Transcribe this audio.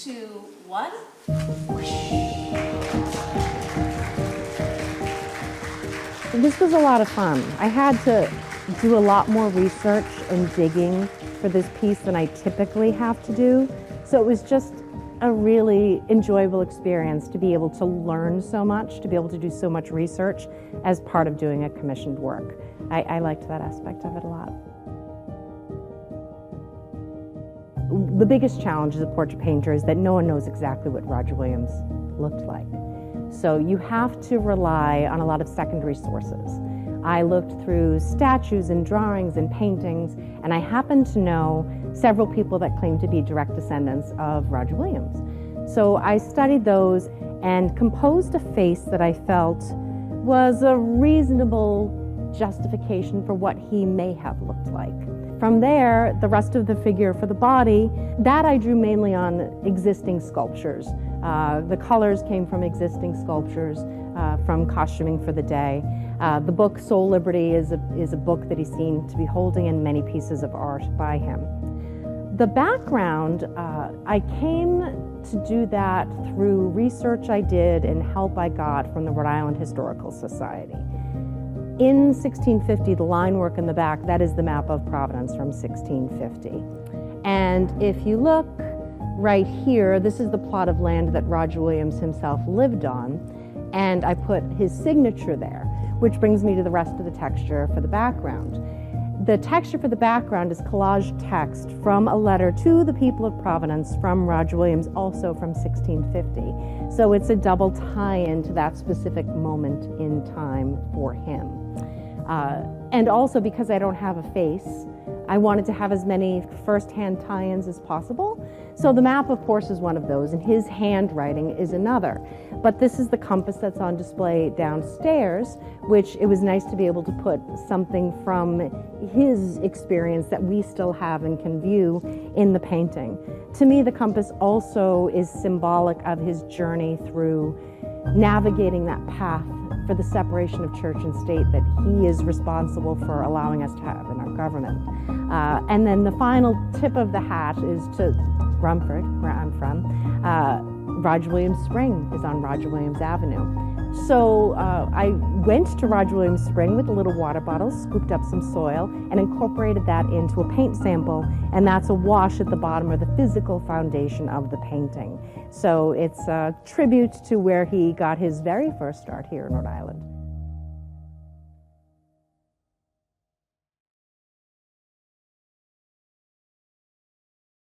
2, 1. This was a lot of fun. I had to do a lot more research and digging for this piece than I typically have to do. So it was just a really enjoyable experience to be able to learn so much, to be able to do so much research as part of doing a commissioned work. I liked that aspect of it a lot. The biggest challenge as a portrait painter is that no one knows exactly what Roger Williams looked like. So you have to rely on a lot of secondary sources. I looked through statues and drawings and paintings, and I happened to know several people that claim to be direct descendants of Roger Williams. So I studied those and composed a face that I felt was a reasonable justification for what he may have looked like. From there, the rest of the figure for the body, that I drew mainly on existing sculptures. The colors came from existing sculptures, from Costuming for the Day. The book Soul Liberty is a book that he's seen to be holding in many pieces of art by him. The background, I came to do that through research I did and help I got from the Rhode Island Historical Society. In 1650, the line work in the back, that is the map of Providence from 1650. And if you look right here, this is the plot of land that Roger Williams himself lived on, and I put his signature there, which brings me to the rest of the texture for the background. The texture for the background is collage text from a letter to the people of Providence from Roger Williams, also from 1650. So it's a double tie-in to that specific moment in time for him. And also because I don't have a face, I wanted to have as many first-hand tie-ins as possible. So the map, of course, is one of those, and his handwriting is another. But this is the compass that's on display downstairs, which it was nice to be able to put something from his experience that we still have and can view in the painting. To me, the compass also is symbolic of his journey through navigating that path for the separation of church and state that he is responsible for allowing us to have in our government. And then the final tip of the hat is to Rumford, where I'm from. Roger Williams Spring is on Roger Williams Avenue. So I went to Roger Williams Spring with a little water bottle, scooped up some soil, and incorporated that into a paint sample, and that's a wash at the bottom or the physical foundation of the painting. So it's a tribute to where he got his very first start here in Rhode Island.